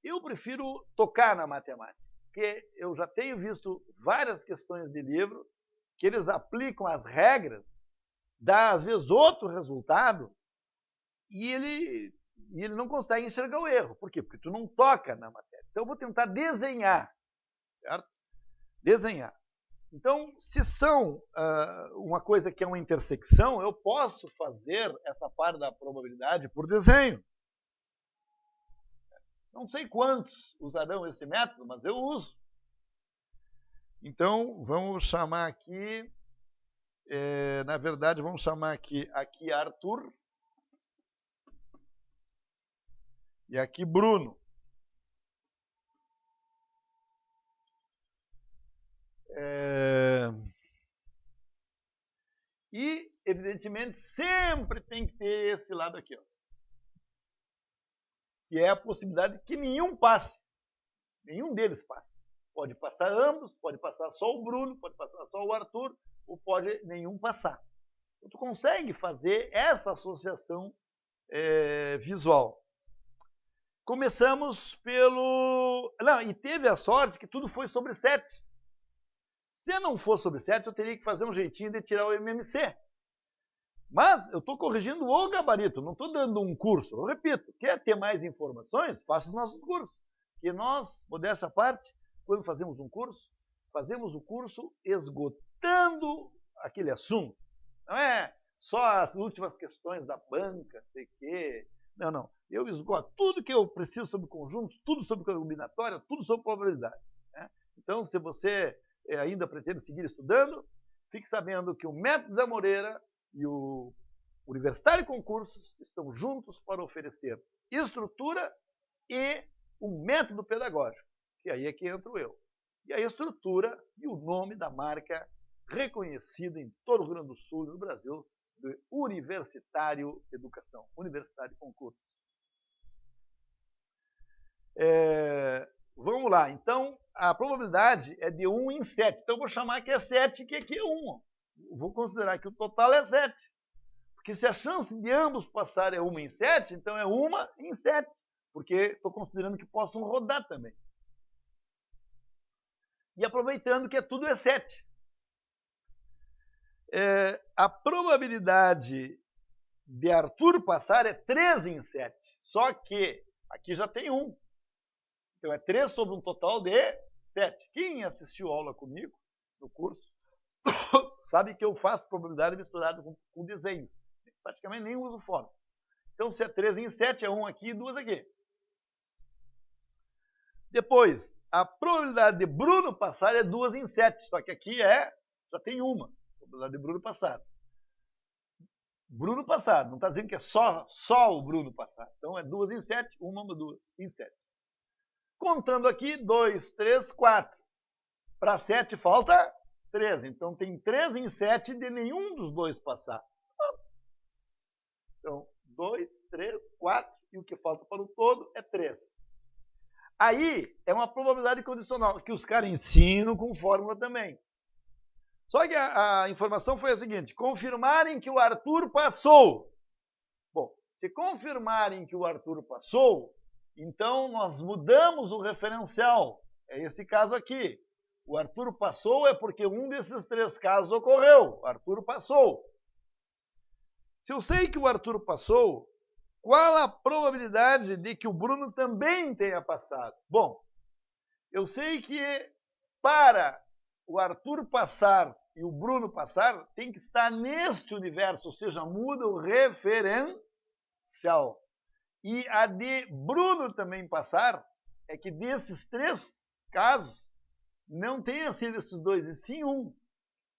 Eu prefiro tocar na matemática, porque eu já tenho visto várias questões de livro que eles aplicam as regras, dá às vezes outro resultado, e ele não consegue enxergar o erro. Por quê? Porque tu não toca na matéria. Então eu vou tentar desenhar, certo? Desenhar. Então, se são uma coisa que é uma intersecção, eu posso fazer essa parte da probabilidade por desenho. Não sei quantos usarão esse método, mas eu uso. Então, vamos chamar aqui, na verdade, vamos chamar aqui Arthur e aqui Bruno. E, evidentemente, sempre tem que ter esse lado aqui, ó, que é a possibilidade que nenhum passe. Nenhum deles passe. Pode passar ambos, pode passar só o Bruno, pode passar só o Arthur, ou pode nenhum passar. Então, tu consegue fazer essa associação visual. Começamos pelo... Não, e teve a sorte que tudo foi sobre 7. Se não for sobre 7, eu teria que fazer um jeitinho de tirar o MMC. Mas eu estou corrigindo o gabarito, não estou dando um curso. Eu repito, quer ter mais informações? Faça os nossos cursos. E nós, modéstia à parte, quando fazemos um curso, fazemos o curso esgotando aquele assunto. Não é só as últimas questões da banca, sei o quê. Não, não. Eu esgoto tudo que eu preciso sobre conjuntos, tudo sobre combinatória, tudo sobre probabilidade. Né? Então, se você ainda pretende seguir estudando, fique sabendo que o Método Zé Moreira e o Universitário Concursos estão juntos para oferecer estrutura e um método pedagógico, que aí é que entro eu. E a estrutura e o nome da marca reconhecida em todo o Rio Grande do Sul e no Brasil, do Universitário Educação, Universitário Concursos. Vamos lá, então a probabilidade é de 1 em 7. Então eu vou chamar que é 7, que aqui é 1. Vou considerar que o total é 7. Porque se a chance de ambos passarem é 1 em 7, então é 1 em 7. Porque estou considerando que possam rodar também. E aproveitando que tudo é 7. A probabilidade de Arthur passar é 3 em 7. Só que aqui já tem 1. Então é 3 sobre um total de 7. Quem assistiu a aula comigo no curso sabe que eu faço probabilidade misturada com desenho. Praticamente nem uso fórmula. Então, se é 3 em 7, é 1 aqui e 2 aqui. Depois, a probabilidade de Bruno passar é 2 em 7. Só que aqui já tem uma. A probabilidade de Bruno passar. Bruno passar. Não está dizendo que é só o Bruno passar. Então, é 2 em 7, 1 2 em 7. Contando aqui, 2, 3, 4. Para 7 falta 3. Então, tem 3 em 7 de nenhum dos dois passar. Então, 2, 3, 4. E o que falta para o todo é 3. Aí, é uma probabilidade condicional, que os caras ensinam com fórmula também. Só que a informação foi a seguinte: confirmarem que o Arthur passou. Bom, se confirmarem que o Arthur passou, então nós mudamos o referencial. É esse caso aqui. O Arthur passou é porque um desses 3 casos ocorreu. O Arthur passou. Se eu sei que o Arthur passou, qual a probabilidade de que o Bruno também tenha passado? Bom, eu sei que para o Arthur passar e o Bruno passar tem que estar neste universo, ou seja, muda o referencial. E a de Bruno também passar é que desses 3 casos não tenha sido esses 2, e sim 1.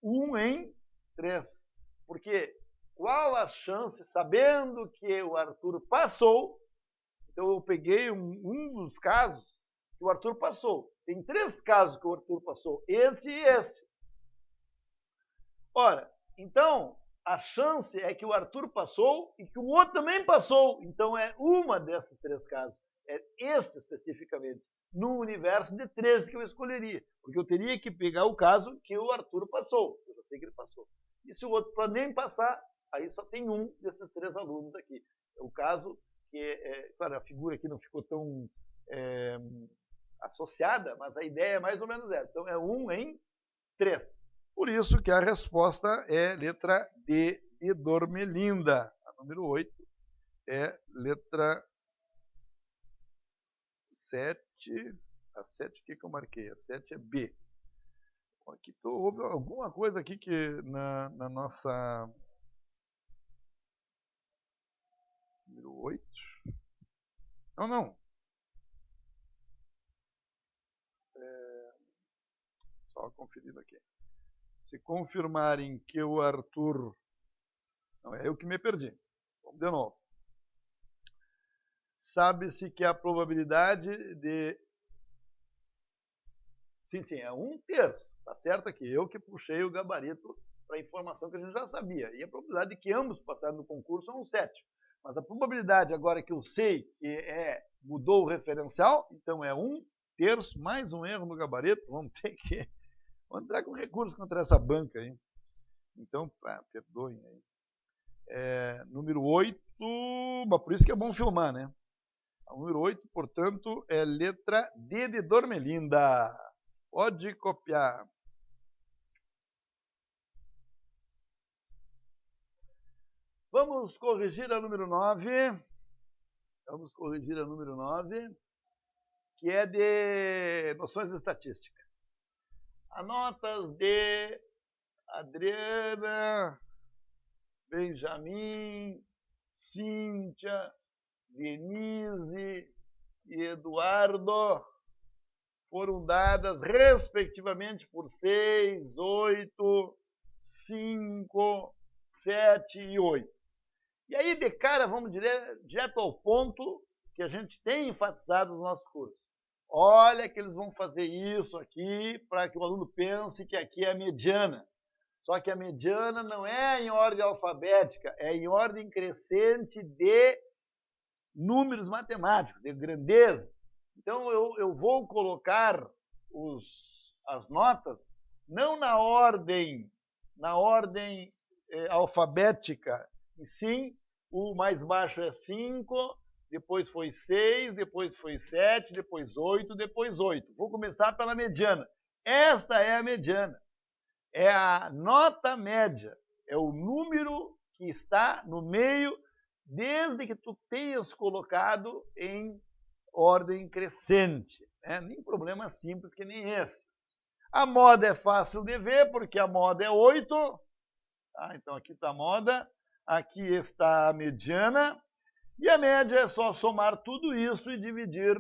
1 em 3. Porque qual a chance, sabendo que o Arthur passou, então eu peguei um dos casos que o Arthur passou. Tem 3 casos que o Arthur passou, esse e esse. Ora, então, a chance é que o Arthur passou e que o outro também passou. Então, é uma desses 3 casos. É esse especificamente, no universo de 13 que eu escolheria. Porque eu teria que pegar o caso que o Arthur passou. Eu já sei que ele passou. E se o outro para nem passar, aí só tem um desses 3 alunos aqui. É o caso que, claro, a figura aqui não ficou tão associada, mas a ideia é mais ou menos essa. Então, é 1 em 3. Por isso que a resposta é letra D de Dormelinda. A número 8 é letra 7. A 7, o que eu marquei? A 7 é B. Aqui houve alguma coisa aqui que na nossa... Número 8. Não. Só conferindo aqui. Se confirmarem que o Arthur... Não, é eu que me perdi. Vamos de novo. Sabe-se que a probabilidade de... Sim, é 1/3. Tá certo aqui. Eu que puxei o gabarito para a informação que a gente já sabia. E a probabilidade de que ambos passarem no concurso é 1/7. Mas a probabilidade agora que eu sei que mudou o referencial, então é 1/3 mais um erro no gabarito. Vamos entrar com recurso contra essa banca aí. Então, perdoem aí. Número 8, mas por isso que é bom filmar, né? A número 8, portanto, é letra D de Dormelinda. Pode copiar. Vamos corrigir a número 9. Que é de noções estatísticas. Anotas de Adriana, Benjamin, Cíntia, Denise e Eduardo foram dadas respectivamente por 6, 8, 5, 7 e 8. E aí, de cara, vamos direto ao ponto que a gente tem enfatizado no nosso curso. Olha que eles vão fazer isso aqui para que o aluno pense que aqui é a mediana. Só que a mediana não é em ordem alfabética, é em ordem crescente de números matemáticos, de grandeza. Então, eu vou colocar as notas não na ordem alfabética, e sim, o mais baixo é 5, depois foi 6, depois foi 7, depois 8, depois 8. Vou começar pela mediana. Esta é a mediana. É a nota média. É o número que está no meio, desde que tu tenhas colocado em ordem crescente. Nem problema simples que nem esse. A moda é fácil de ver, porque a moda é 8. Tá? Então, aqui está a moda. Aqui está a mediana. E a média é só somar tudo isso e dividir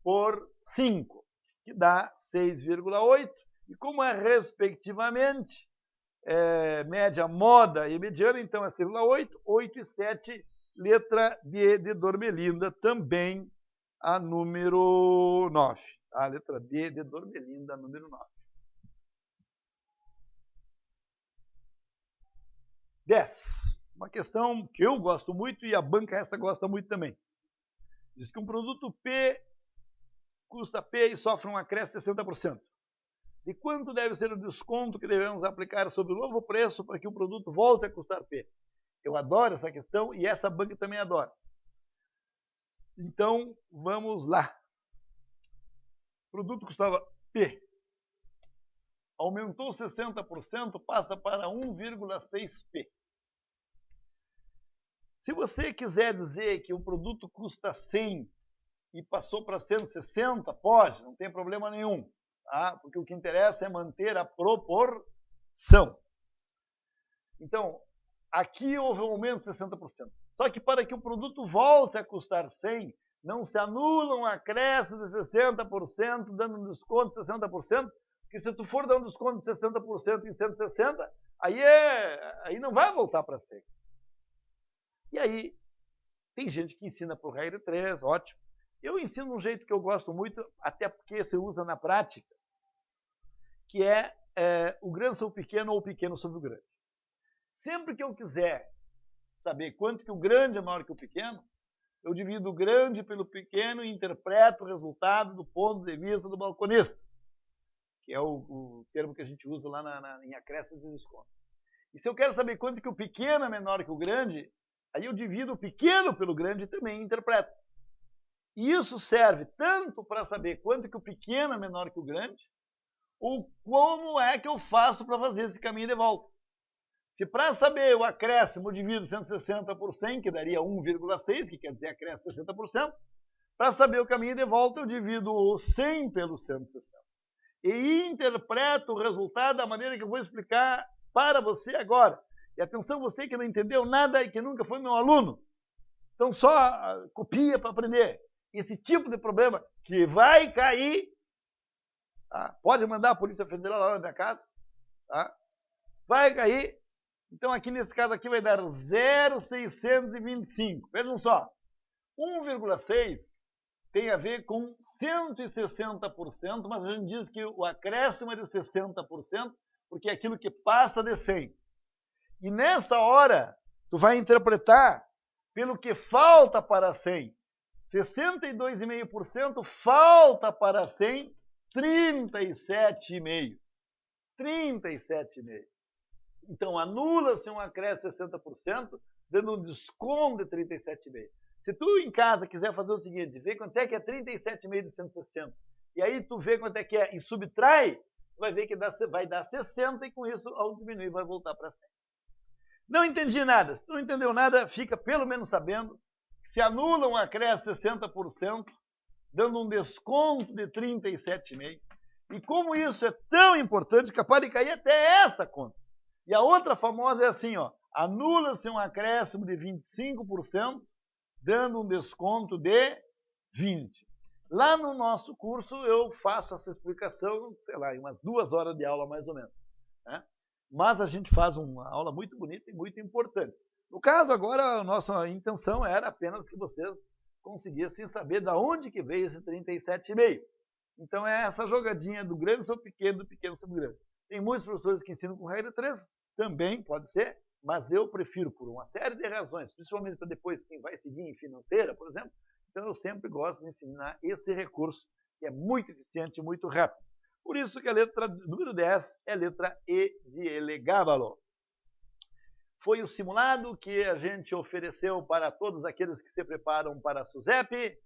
por 5, que dá 6,8. E como é respectivamente média, moda e mediana, então é 6,8, 8 e 7, letra D de Dormelinda, também a número 9. A letra D de Dormelinda, número 9. 10. Uma questão que eu gosto muito e a banca essa gosta muito também. Diz que um produto P custa P e sofre um acréscimo de 60%. De quanto deve ser o desconto que devemos aplicar sobre o novo preço para que o produto volte a custar P? Eu adoro essa questão e essa banca também adora. Então, vamos lá. O produto custava P. Aumentou 60%, passa para 1,6P. Se você quiser dizer que o produto custa 100 e passou para 160, pode, não tem problema nenhum. tá? Porque o que interessa é manter a proporção. Então, aqui houve um aumento de 60%. Só que para que o produto volte a custar 100, não se anula um acréscimo de 60%, dando um desconto de 60%, porque se tu for dar um desconto de 60% em 160, aí não vai voltar para 100. E aí, tem gente que ensina por regra 3, ótimo. Eu ensino de um jeito que eu gosto muito, até porque se usa na prática, que é o grande sobre o pequeno ou o pequeno sobre o grande. Sempre que eu quiser saber quanto que o grande é maior que o pequeno, eu divido o grande pelo pequeno e interpreto o resultado do ponto de vista do balconista, que é o termo que a gente usa lá em acréscimos e desconto. E se eu quero saber quanto que o pequeno é menor que o grande, aí eu divido o pequeno pelo grande e também interpreto. E isso serve tanto para saber quanto que o pequeno é menor que o grande, ou como é que eu faço para fazer esse caminho de volta. Se para saber o acréscimo eu divido 160 por 100, que daria 1,6, que quer dizer acréscimo 60%, para saber o caminho de volta eu divido o 100 pelo 160. E interpreto o resultado da maneira que eu vou explicar para você agora. E atenção, você que não entendeu nada e que nunca foi meu aluno. Então só copia para aprender. Esse tipo de problema que vai cair, tá? Pode mandar a Polícia Federal lá na minha casa, tá? Vai cair. Então aqui nesse caso aqui vai dar 0,625. Vejam só, 1,6 tem a ver com 160%, mas a gente diz que o acréscimo é de 60%, porque é aquilo que passa de 100. E nessa hora, tu vai interpretar pelo que falta para 100. 62,5% falta para 100, 37,5%. 37,5%. Então, anula-se um acréscimo de 60%, dando um desconto de 37,5%. Se tu em casa quiser fazer o seguinte, vê quanto é que é 37,5% de 160, e aí tu vê quanto é que é e subtrai, tu vai ver que vai dar 60 e com isso, ao diminuir, vai voltar para 100. Não entendi nada. Se tu não entendeu nada, fica pelo menos sabendo que se anula um acréscimo de 60%, dando um desconto de 37,5%. E como isso é tão importante, capaz de cair até essa conta. E a outra famosa é assim, ó, anula-se um acréscimo de 25%, dando um desconto de 20%. Lá no nosso curso eu faço essa explicação, sei lá, em umas 2 horas de aula mais ou menos, né? Mas a gente faz uma aula muito bonita e muito importante. No caso agora, a nossa intenção era apenas que vocês conseguissem saber de onde que veio esse 37,5%. Então é essa jogadinha do grande sobre o pequeno, do pequeno sobre o grande. Tem muitos professores que ensinam com regra 3, também pode ser, mas eu prefiro por uma série de razões, principalmente para depois quem vai seguir em financeira, por exemplo. Então eu sempre gosto de ensinar esse recurso, que é muito eficiente e muito rápido. Por isso que a letra número 10 é a letra E de Elegábalo. Foi o simulado que a gente ofereceu para todos aqueles que se preparam para a SUSEP.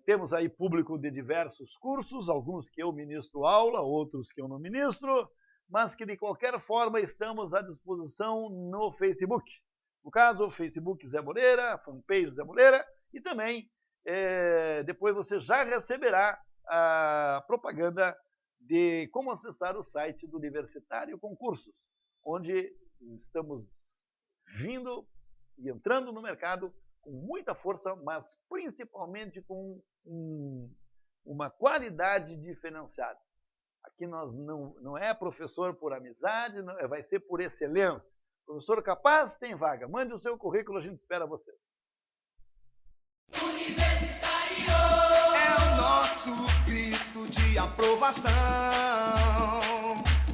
Temos aí público de diversos cursos, alguns que eu ministro aula, outros que eu não ministro, mas que de qualquer forma estamos à disposição no Facebook. No caso, o Facebook Zé Moreira, a fanpage Zé Moreira, e também depois você já receberá a propaganda de como acessar o site do Universitário Concursos, onde estamos vindo e entrando no mercado com muita força, mas principalmente com uma qualidade diferenciada. Aqui nós não é professor por amizade, não, vai ser por excelência. Professor capaz, tem vaga. Mande o seu currículo, a gente espera vocês. Universitário é o nosso grito de aprovação.